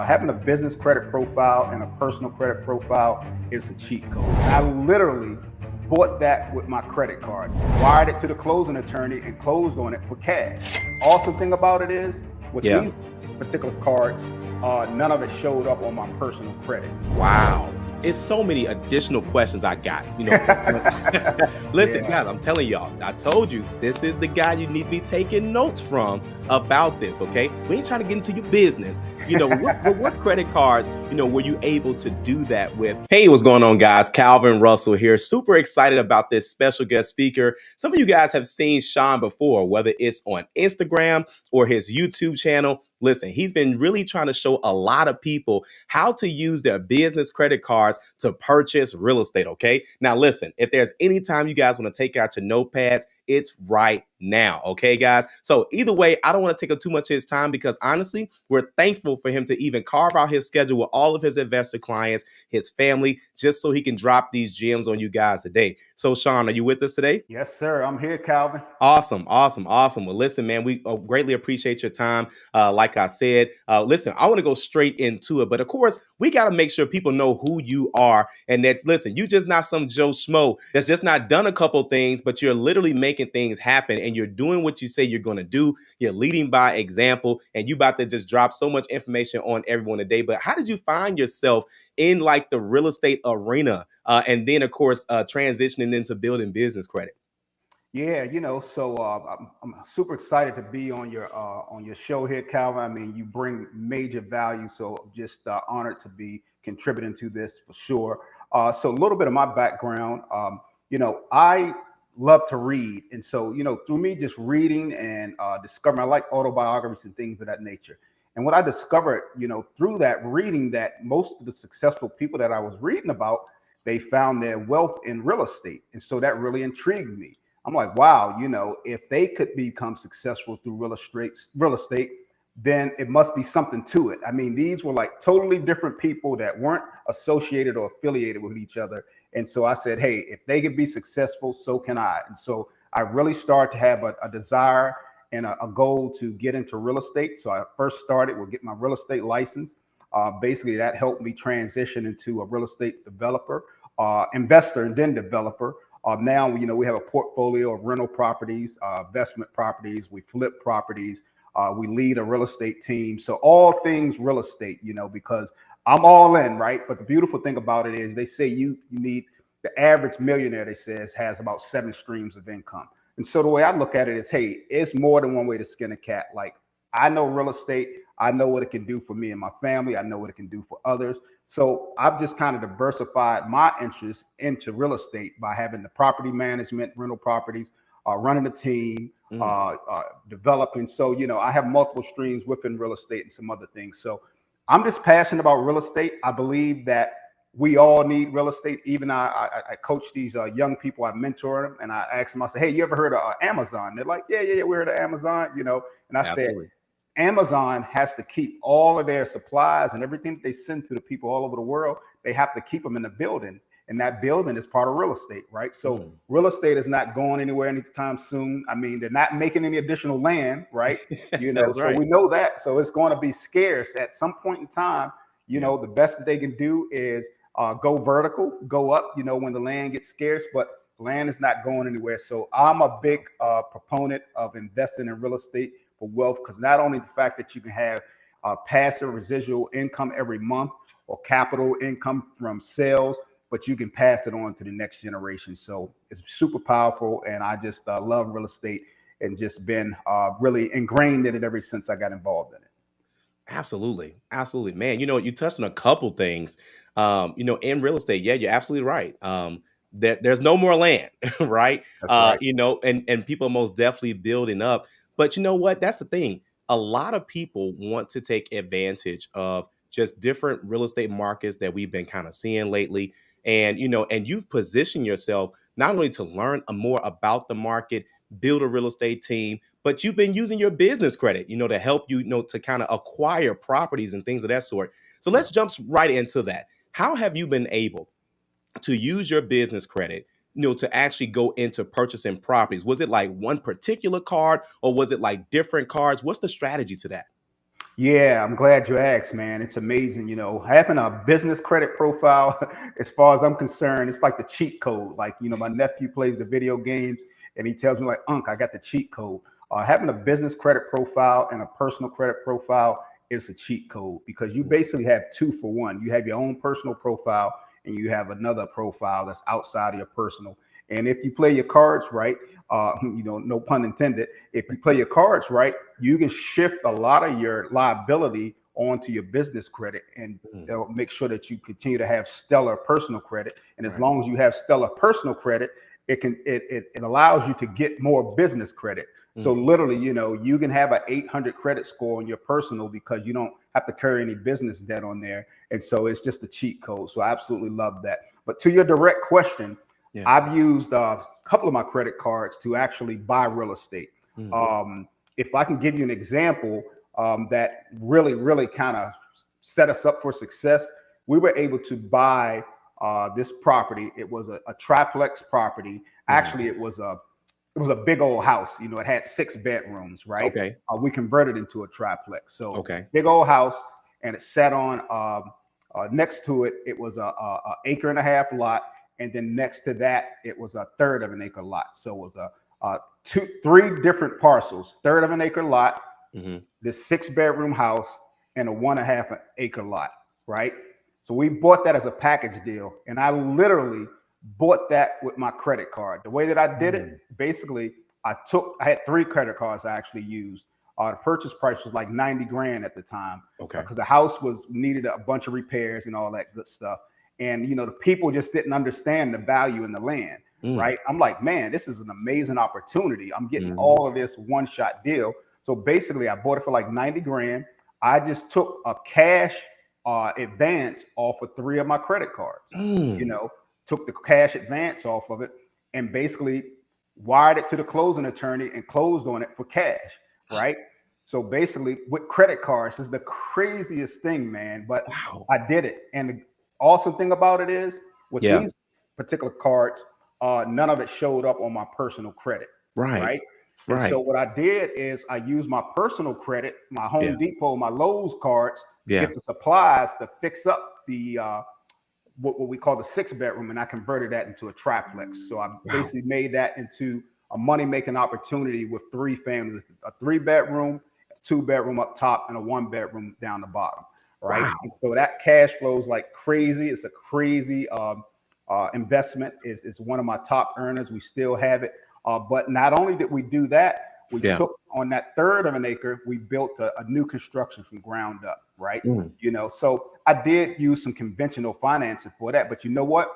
Having a business credit profile and a personal credit profile is a cheat code. I literally bought that with my credit card, wired it to the closing attorney, and closed on it for cash. Awesome thing about it is, with Yeah. these particular cards, none of it showed up on my personal credit. Wow. It's so many additional questions I got. Listen, Yeah. guys, I'm telling y'all, I told you, this is the guy you need to be taking notes from about this, okay? We ain't trying to get into your business. What credit cards, were you able to do that with? Hey, what's going on, guys? Calvin Russell here. Super excited about this special guest speaker. Some of you guys have seen Sean before, whether it's on Instagram or his YouTube channel. Listen, he's been really trying to show a lot of people how to use their business credit cards to purchase real estate, okay? Now, listen, if there's any time you guys want to take out your notepads, it's right now, okay, guys? So either way, I don't want to take up too much of his time because honestly, we're thankful for him to even carve out his schedule with all of his investor clients, his family, just so he can drop these gems on you guys today. So Sean, are you with us today? Yes, sir. I'm here, Calvin. Awesome. Well, listen, man, we greatly appreciate your time. Like I said, listen, I want to go straight into it, but of course, we got to make sure people know who you are and that, listen, you just not some Joe Schmo that's just not done a couple things, but you're literally making things happen and you're doing what you say you're going to do. You're leading by example and you about to just drop so much information on everyone today. But how did you find yourself in like the real estate arena and then, of course, transitioning into building business credit? Yeah, so I'm super excited to be on your show here, Calvin. I mean, you bring major value, so just honored to be contributing to this for sure. So a little bit of my background, I love to read, and so through me just reading and discovering, I like autobiographies and things of that nature. And what I discovered, through that reading, that most of the successful people that I was reading about, they found their wealth in real estate, and so that really intrigued me. I'm like, wow, if they could become successful through real estate, then it must be something to it. I mean, these were like totally different people that weren't associated or affiliated with each other. And so I said, hey, if they could be successful, so can I. And so I really started to have a desire and a goal to get into real estate. So I first started with getting my real estate license. Basically, that helped me transition into a real estate developer, investor, and then developer. Now, we have a portfolio of rental properties, investment properties. We flip properties. We lead a real estate team. So all things real estate, because I'm all in, right? But the beautiful thing about it is they say you need the average millionaire, they says, has about 7 streams of income. And so the way I look at it is, hey, it's more than one way to skin a cat. Like, I know real estate. I know what it can do for me and my family. I know what it can do for others. So I've just kind of diversified my interests into real estate by having the property management, rental properties, running a team, developing. So, I have multiple streams within real estate and some other things. So I'm just passionate about real estate. I believe that we all need real estate. Even I coach these young people, I mentor them, and I ask them, I say, hey, you ever heard of Amazon? They're like, yeah, we heard of Amazon, and I said, Absolutely. Amazon has to keep all of their supplies and everything that they send to the people all over the world. They have to keep them in the building, and that building is part of real estate, right? So Mm. real estate is not going anywhere anytime soon. I mean, they're not making any additional land, right? That's So right. we know that. So it's going to be scarce at some point in time. Yeah. The best that they can do is go vertical, go up. When the land gets scarce, but land is not going anywhere. So I'm a big proponent of investing in real estate for wealth, because not only the fact that you can have passive residual income every month or capital income from sales, but you can pass it on to the next generation. So it's super powerful, and I just love real estate and just been really ingrained in it ever since I got involved in it. Absolutely, man. You touched on a couple things. In real estate, yeah, you're absolutely right. That there's no more land, right? That's right. And people are most definitely building up. But you know what? That's the thing. A lot of people want to take advantage of just different real estate markets that we've been kind of seeing lately. And you've positioned yourself not only to learn more about the market, build a real estate team, but you've been using your business credit, to help you, to kind of acquire properties and things of that sort. So let's jump right into that. How have you been able to use your business credit, to actually go into purchasing properties? Was it like one particular card or was it like different cards? What's the strategy to that? Yeah, I'm glad you asked, man. It's amazing, having a business credit profile, as far as I'm concerned, it's like the cheat code. Like, my nephew plays the video games and he tells me like, Unc, I got the cheat code. Having a business credit profile and a personal credit profile is a cheat code because you basically have two for one. You have your own personal profile and you have another profile that's outside of your personal. And if you play your cards right, no pun intended, if you play your cards right, you can shift a lot of your liability onto your business credit and Mm, they'll make sure that you continue to have stellar personal credit. And as right. long as you have stellar personal credit, it allows you to get more business credit. So Mm, literally, you can have an 800 credit score on your personal because you don't have to carry any business debt on there. And so it's just a cheat code. So I absolutely love that. But to your direct question, yeah. I've used a couple of my credit cards to actually buy real estate. Mm, Um, if I can give you an example that really, really kind of set us up for success, we were able to buy this property. It was a triplex property. mm. Actually, it was a big old house. It had 6 bedrooms, right? Okay. We converted into a triplex. So Okay. big old house, and it sat on next to it. It was a acre and a half lot, and then next to that, it was a third of an acre lot. So it was three different parcels, third of an acre lot, Hmm. this 6 bedroom house, and a 1.5 acre lot, right? So we bought that as a package deal, and I literally bought that with my credit card. The way that I did it, Mm, basically, I had 3 credit cards I actually used. The purchase price was like 90 grand at the time okay. because the house was needed a bunch of repairs and all that good stuff. And the people just didn't understand the value in the land, Mm, right? I'm like, man, this is an amazing opportunity. I'm getting mhm. all of this one shot deal. So basically, I bought it for like 90 grand. I just took a cash advance off of 3 of my credit cards. You Mm. know, took the cash advance off of it and basically wired it to the closing attorney and closed on it for cash, right? So basically, with credit cards, this is the craziest thing, man. But Wow. I did it. And the awesome thing about it is, with Yeah. these particular cards, none of it showed up on my personal credit, Right. right? And so Right. what I did is I used my personal credit, my Yeah. Home Depot, my Lowe's cards to Yeah. get the supplies to fix up the what we call the 6 bedroom, and I converted that into a triplex. So I Wow. basically made that into a money making opportunity with 3 families: a 3 bedroom, a 2 bedroom up top, and a 1 bedroom down the bottom. Right, and Wow. so that cash flows like crazy. It's a crazy investment. Is one of my top earners. We still have it, but not only did we do that, we Yeah. took on that third of an acre. We built a new construction from ground up. Right, Mm. so I did use some conventional financing for that, but you know what?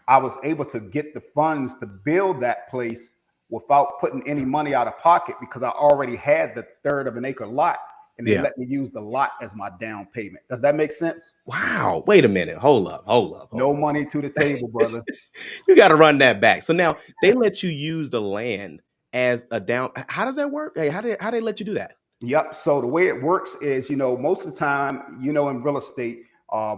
I was able to get the funds to build that place without putting any money out of pocket because I already had the third of an acre lot and they Yeah. let me use the lot as my down payment. Does that make sense? Wow. Wait a minute. Hold up. Hold up. Hold No money to the up. table, brother. You got to run that back. So now they let you use the land as a down. How does that work? Hey, how they let you do that? Yep. So the way it works is, most of the time, in real estate,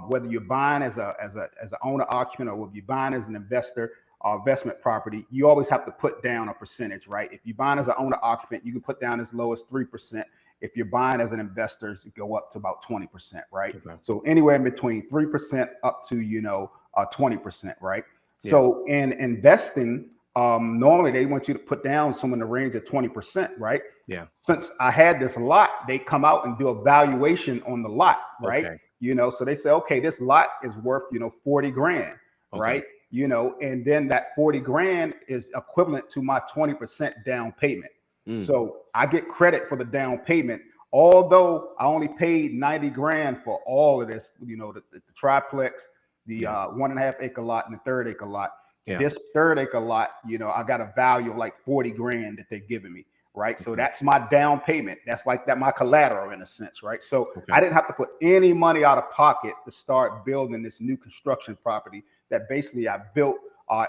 whether you're buying as an owner occupant or whether you're buying as an investor, investment property, you always have to put down a percentage, right? If you're buying as an owner occupant, you can put down as low as 3%. If you're buying as an investor, it go up to about 20%, right? Okay. So anywhere in between 3% up to 20%, right? Yeah. So in investing, normally they want you to put down some in the range of 20%, right? Yeah. Since I had this lot, they come out and do a valuation on the lot, right? Okay. So they say, okay, this lot is worth, 40 grand, Okay. right? And then that 40 grand is equivalent to my 20% down payment. Mm. So I get credit for the down payment, although I only paid 90 grand for all of this, the triplex, the Yeah. 1.5 acre lot, and the third acre lot. Yeah. This third acre lot, I got a value of like 40 grand that they're giving me, right? So Okay. that's my down payment. That's like that my collateral in a sense, right? So I Okay. didn't have to put any money out of pocket to start building this new construction property that basically I built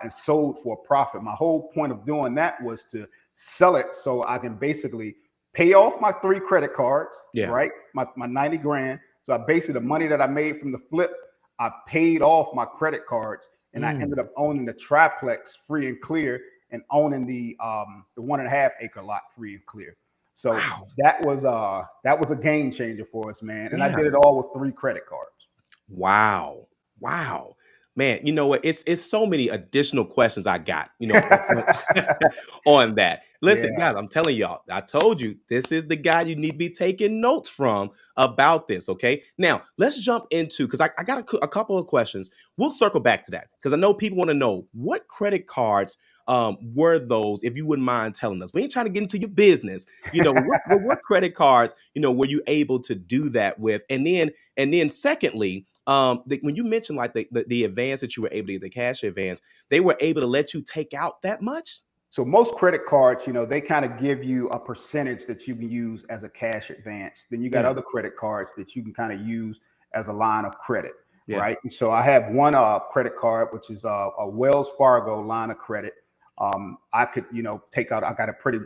and sold for a profit. My whole point of doing that was to sell it so I can basically pay off my 3 credit cards, Yeah. right? My 90 grand. So I basically the money that I made from the flip, I paid off my credit cards and I ended Mm. up owning the triplex free and clear and owning the 1.5 acre lot free and clear. So Wow. that was a game changer for us, man. And I Yeah. did it all with 3 credit cards. Wow. Wow. Man, you know what? It's so many additional questions I got, on that. Listen, Yeah. guys, I'm telling y'all, I told you this is the guy you need to be taking notes from about this. Okay. Now let's jump into because I got a couple of questions. We'll circle back to that because I know people want to know what credit cards were those, if you wouldn't mind telling us. We ain't trying to get into your business. What credit cards, were you able to do that with? And then secondly, when you mentioned like the advance that you were able to get, the cash advance, they were able to let you take out that much? So most credit cards, they kind of give you a percentage that you can use as a cash advance. Then you got Yeah, other credit cards that you can kind of use as a line of credit, yeah. right? And so I have one credit card, which is a Wells Fargo line of credit. I could, take out. I got a pretty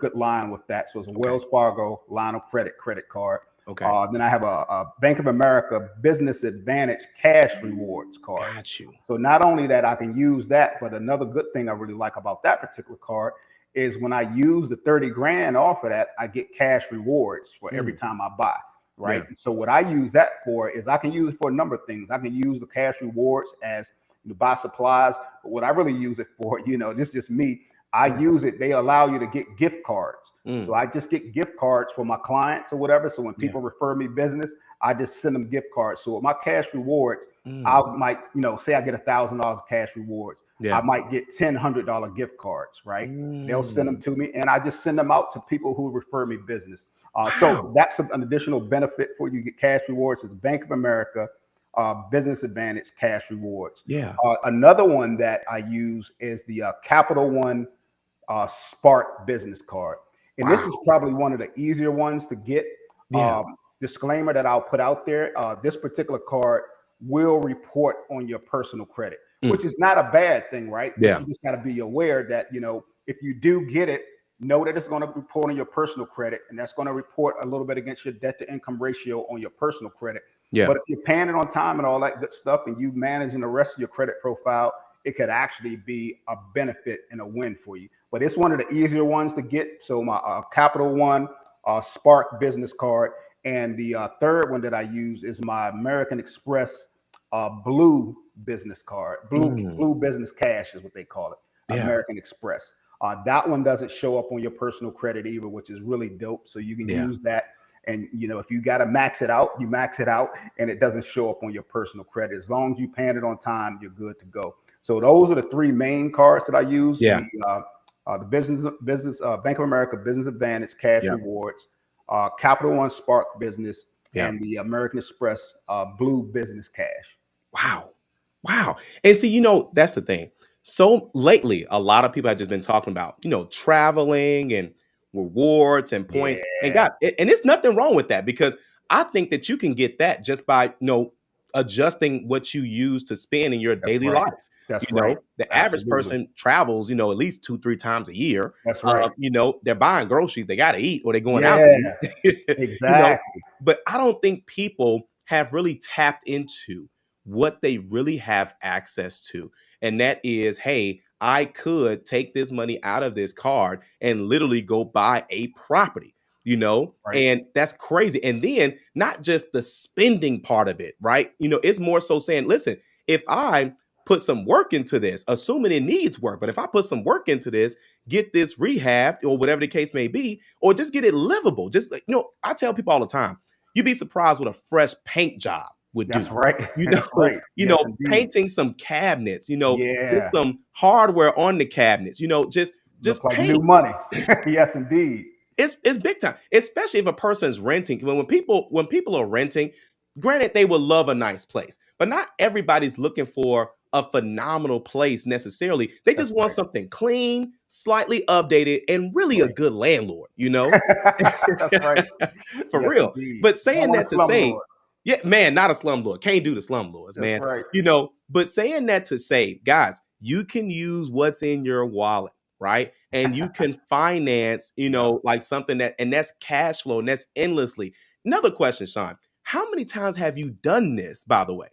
good line with that. So it's a Okay, Wells Fargo line of credit card. okay. Then I have a Bank of America Business Advantage Cash Rewards card. Got you. So not only that I can use that, but another good thing I really like about that particular card is when I use the 30 grand off of that, I get cash rewards for every Mm, time I buy. Right. yeah, And so what I use that for is I can use it for a number of things. I can use the cash rewards as to buy supplies, but what I really use it for, this is just me. I yeah. use it. They allow you to get gift cards. So Mm, I just get gift cards for my clients or whatever. So when yeah. people refer me business, I just send them gift cards. So with my cash rewards, I Mm, might, say I get $1,000 cash rewards. I yeah. might get $100 gift cards, right? They'll send them Mm, to me, and I just send them out to people who refer me business. So wow. that's an additional benefit for you. Get cash rewards is Bank of America Business Advantage Cash Rewards. Yeah. Another one that I use is the Capital One Spark Business Card, and this is Wow. probably one of the easier ones to get. Yeah. Disclaimer that I'll put out there: this particular card will report on your personal credit, Mm, which is not a bad thing, right? But yeah. you just got to be aware that if you do get it, know that it's going to report on your personal credit, and that's going to report a little bit against your debt to income ratio on your personal credit. Yeah. But if you're paying it on time and all that good stuff, and you managing the rest of your credit profile, it could actually be a benefit and a win for you. But it's one of the easier ones to get. So my Capital One Spark business card, and the third one that I use is my American Express Blue business card. Mm, Blue Business Cash is what they call it. yeah. American Express. That one doesn't show up on your personal credit either, which is really dope. So you can Yeah. use that. And if you got to max it out, you max it out, and it doesn't show up on your personal credit. As long as you paying it on time, you're good to go. So those are the 3 main cards that I use: Yeah. the business Bank of America Business Advantage Cash Yeah. Rewards, Capital One Spark Business, Yeah. and the American Express Blue Business Cash. Wow. Wow. And see, that's the thing. So lately, a lot of people have just been talking about, traveling and rewards and points. And Yeah, God, and it's nothing wrong with that because I think that you can get that just by, adjusting what you use to spend in your that's daily right. life. That's right. The average Absolutely. person travels, at least 2, 3 times a year. That's right. They're buying groceries, they got to eat or they're going out to Yeah, eat, you know, exactly. but I don't think people have really tapped into what they really have access to. And that is, hey, I could take this money out of this card and literally go buy a property. Right. And that's crazy. And then not just the spending part of it, right? It's more so saying, listen, if I put some work into this, assuming it needs work, but if I put some work into this, get this rehab or whatever the case may be, or just get it livable. Just like, I tell people all the time, you'd be surprised what a fresh paint job would That's do. right. That's right. Yes, indeed. Painting some cabinets, just Yeah. some hardware on the cabinets, Look just like new paint. money. Yes, indeed. It's big time, especially if a person's renting. When people are renting, granted they will love a nice place, but not everybody's looking for a phenomenal place necessarily. They That's just want right. something clean, slightly updated, and really a Right. good landlord. That's right. For Yes, real. indeed. But You don't saying want a that to say, slumlord. yeah, man, not a slumlord. Can't do the slumlords, That's man. right. But saying that to say, guys, you can use what's in your wallet, right? And you can finance, Yeah. like something and that's cash flow and that's endlessly. Another question, Sean. How many times have you done this, by the way?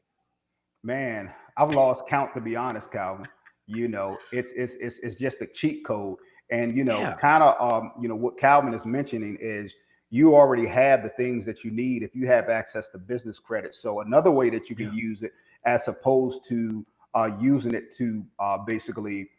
Man, I've lost count, to be honest, Calvin. It's just a cheat code. And, Yeah. kind of, what Calvin is mentioning is you already have the things that you need if you have access to business credit. So another way that you can Yeah. use it, as opposed to using it to basically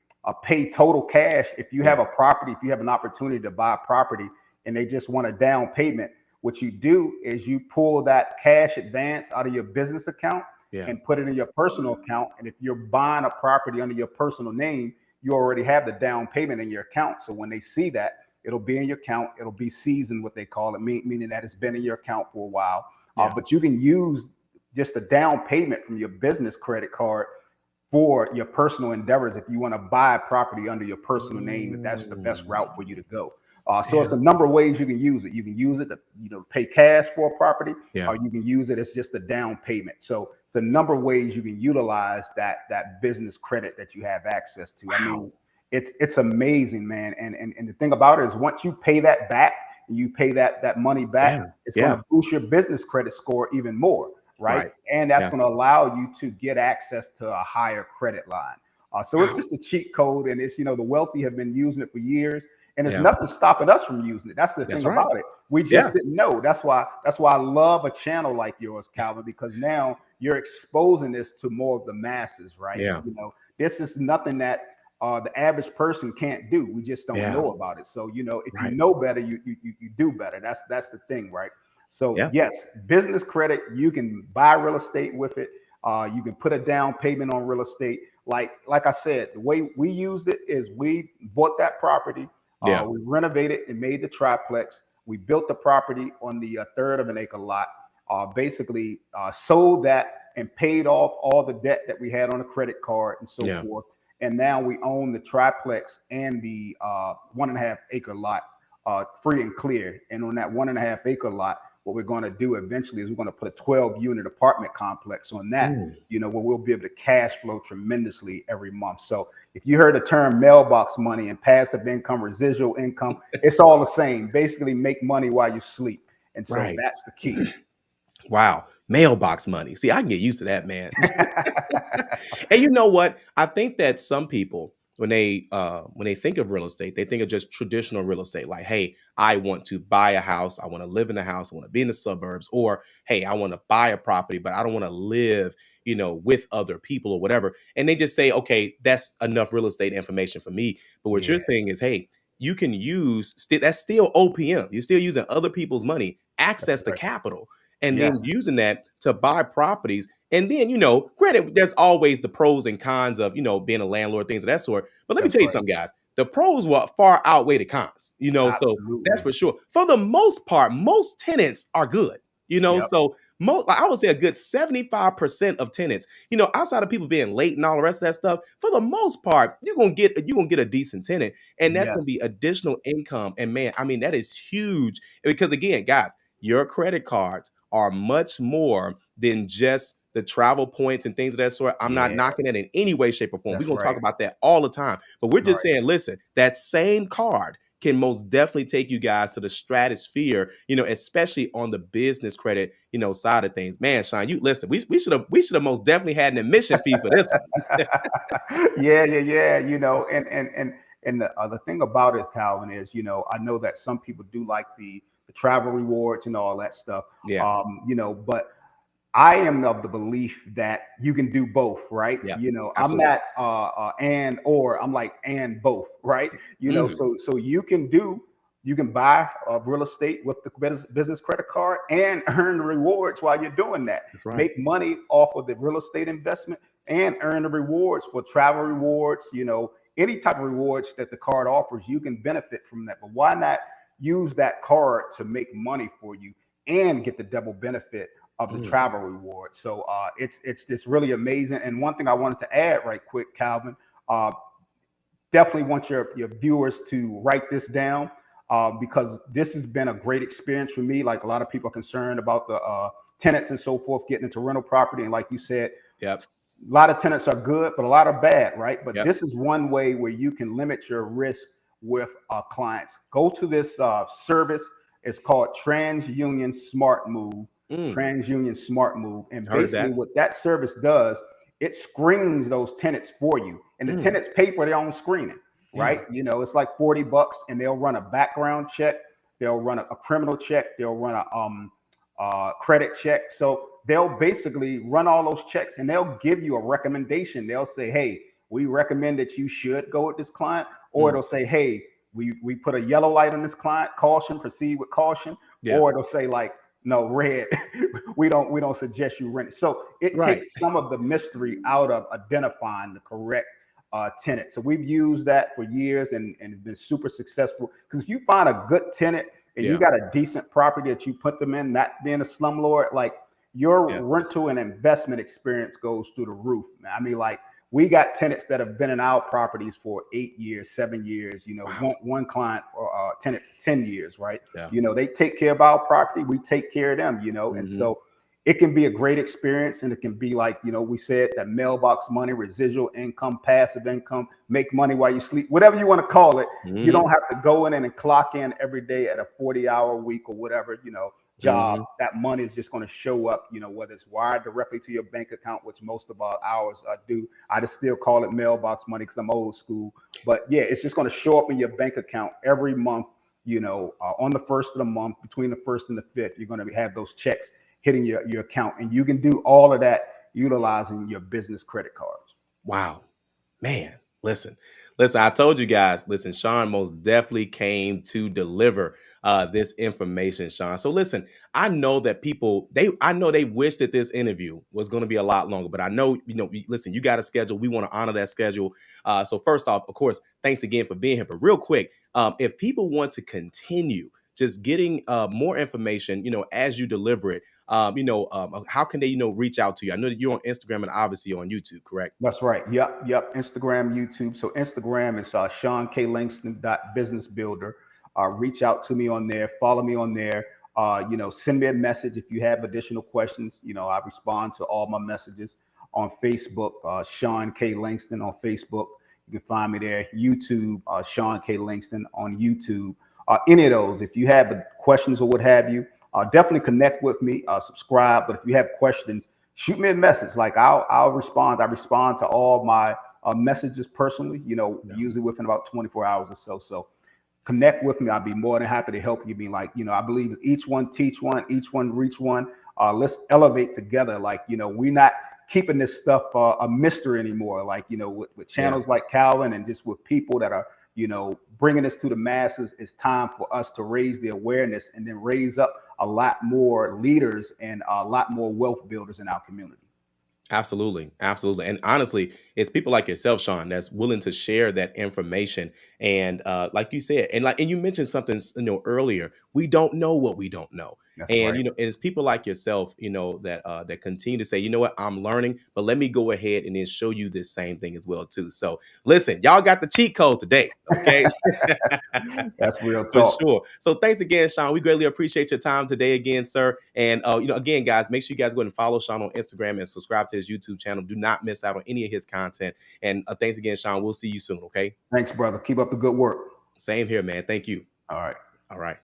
pay total cash. If you Yeah. have a property, if you have an opportunity to buy a property and they just want a down payment, what you do is you pull that cash advance out of your business account Yeah. and put it in your personal account. And if you're buying a property under your personal name, you already have the down payment in your account. So when they see that, it'll be in your account. It'll be seasoned, what they call it, meaning that it's been in your account for a while. Yeah. But you can use just a down payment from your business credit card for your personal endeavors if you want to buy a property under your personal name, if that's the best route for you to go. So Yeah. it's a number of ways you can use it. You can use it to pay cash for a property, Yeah. or you can use it as just a down payment. So it's a number of ways you can utilize that business credit that you have access to. I mean, Wow. it's amazing, man. And the thing about it is, once you pay that back, and you pay that money back, Yeah. it's going Yeah. to boost your business credit score even more, right? Right. And that's Yeah. going to allow you to get access to a higher credit line. So it's Wow. just a cheat code, and it's, the wealthy have been using it for years, and there's Yeah. nothing stopping us from using it. That's the That's thing right. about it. We Yeah. just didn't know. That's why I love a channel like yours, Calvin, because now you're exposing this to more of the masses, right? Yeah. This is nothing that the average person can't do. We just don't Yeah. know about it. So, if you Right. know better, you do better. That's the thing, right? So Yeah. yes, business credit, you can buy real estate with it. You can put a down payment on real estate. Like I said, the way we used it is we bought that property, Yeah. we renovated and made the triplex. We built the property on the third of an acre lot. Basically, sold that and paid off all the debt that we had on the credit card and so Yeah. forth. And now we own the triplex and the 1.5 acre lot free and clear. And on that 1.5 acre lot, what we're going to do eventually is we're going to put a 12-unit apartment complex on that, where we'll be able to cash flow tremendously every month. So if you heard the term mailbox money and passive income, residual income, it's all the same. Basically, make money while you sleep. And so Right. that's the key. Wow. Mailbox money. See, I can get used to that, man. And you know what? I think that some people, when they think of real estate, they think of just traditional real estate. Like, hey, I want to buy a house, I want to live in a house, I want to be in the suburbs, or hey, I want to buy a property, but I don't want to live, with other people or whatever. And they just say, okay, that's enough real estate information for me. But what you're Yeah, saying is, hey, you can use that's still OPM. You're still using other people's money, that's access to right. capital, and then Yes, using that to buy properties. And then, granted, there's always the pros and cons of, being a landlord, things of that sort. But let me that's tell you right. something, guys. The pros will far outweigh the cons, so that's Absolutely. for sure. For the most part, most tenants are good, Yep. so I would say a good 75% of tenants, outside of people being late and all the rest of that stuff, for the most part, you're gonna get a decent tenant, and that's gonna Yes, be additional income. And man, I mean, that is huge because again, guys, your credit cards are much more than just the travel points and things of that sort. I'm not yeah, knocking that in any way, shape, or form. We're that's gonna talk right. about that all the time. But we're just Right. saying, listen, that same card can most definitely take you guys to the stratosphere, especially on the business credit, side of things. Man, Sean, you listen, we should have most definitely had an admission fee for this one. Yeah. And the thing about it, Calvin, is I know that some people do like the travel rewards and all that stuff. Yeah, But I am of the belief that you can do both, right? yeah, I'm absolutely. not and or I'm like and both, right? Mhm. So you can buy real estate with the business credit card and earn the rewards while you're doing that. That's right. Make money off of the real estate investment and earn the rewards for travel rewards. Any type of rewards that the card offers, you can benefit from that. But why not use that card to make money for you and get the double benefit of the Mm. travel reward? So it's just really amazing. And one thing I wanted to add right quick, Calvin, uh, definitely want your viewers to write this down because this has been a great experience for me. Like a lot of people are concerned about the tenants and so forth getting into rental property, and like you said, Yep. a lot of tenants are good, but a lot are bad, right? But Yep. this is one way where you can limit your risk with clients. Go to this service. It's called TransUnion Smart Move. Mm. TransUnion Smart Move, and Heard of basically that. what that service does, it screens those tenants for you, and the Mm. tenants pay for their own screening. right? You know, it's like $40 and they'll run a background check, they'll run a criminal check, they'll run a credit check. So they'll basically run all those checks and they'll give you a recommendation. They'll say, hey, we recommend that you should go with this client, or Mm. it'll say, hey, we put a yellow light on this client, caution, proceed with caution, Yeah. or it'll say like, no, red, we don't suggest you rent it. So it Right. takes some of the mystery out of identifying the correct tenant. So we've used that for years and it's been super successful. Because if you find a good tenant and you Yeah. got a decent property that you put them in, not being a slumlord, like your Yeah. rental and investment experience goes through the roof. Man. I mean, like we got tenants that have been in our properties for 8 years, 7 years. You know, Wow. one client or tenant 10 years, right? Yeah. You know, they take care of our property, we take care of them. You know, and Mhm. so it can be a great experience, and it can be like, you know, we said that mailbox money, residual income, passive income, make money while you sleep, whatever you want to call it. You Mhm. don't have to go in and clock in every day at a 40-hour week or whatever, you know, job. Mhm. That money is just going to show up, you know, whether it's wired directly to your bank account, which most of our hours do. I just still call it mailbox money because I'm old school. But yeah, it's just going to show up in your bank account every month, you know, on the first of the month, between the first and the fifth. You're going to have those checks hitting your account. And you can do all of that utilizing your business credit cards. Wow. Man, listen, I told you guys, listen, Sean most definitely came to deliver this information, Sean. So listen, I know that I know they wish that this interview was going to be a lot longer, but I know, listen, you got a schedule. We want to honor that schedule. So first off, of course, thanks again for being here. But real quick, if people want to continue just getting more information, as you deliver it, how can they, reach out to you? I know that you're on Instagram and obviously on YouTube, correct? That's right. Yep. Instagram, YouTube. So Instagram is Sean K. Langston business builder. Reach out to me on there. Follow me on there. Send me a message if you have additional questions. You know, I respond to all my messages on Facebook. Sean K. Langston on Facebook. You can find me there. YouTube, Sean K. Langston on YouTube. Any of those. If you have questions or what have you, definitely connect with me. Subscribe. But if you have questions, shoot me a message. Like I'll respond. I respond to all my messages personally, Yeah. usually within about 24 hours or so. So connect with me. I'll be more than happy to help you. Be like, I believe each one teach one, each one reach one. Let's elevate together. Like, we're not keeping this stuff a mystery anymore. Like, with Yeah. channels like Calvin and just with people that are, bringing this to the masses, it's time for us to raise the awareness and then raise up a lot more leaders and a lot more wealth builders in our community. Absolutely. Absolutely. And honestly, it's people like yourself, Sean, that's willing to share that information. And like you said, and you mentioned something, earlier, we don't know what we don't know. That's And right. it's people like yourself, that continue to say, you know what, I'm learning, but let me go ahead and then show you this same thing as well, too. So listen, y'all got the cheat code today. Okay. That's real For talk. sure. So thanks again, Sean. We greatly appreciate your time today again, sir. And again, guys, make sure you guys go ahead and follow Sean on Instagram and subscribe to his YouTube channel. Do not miss out on any of his content. And thanks again, Sean. We'll see you soon. Okay. Thanks, brother. Keep up the good work. Same here, man. Thank you. All right. All right.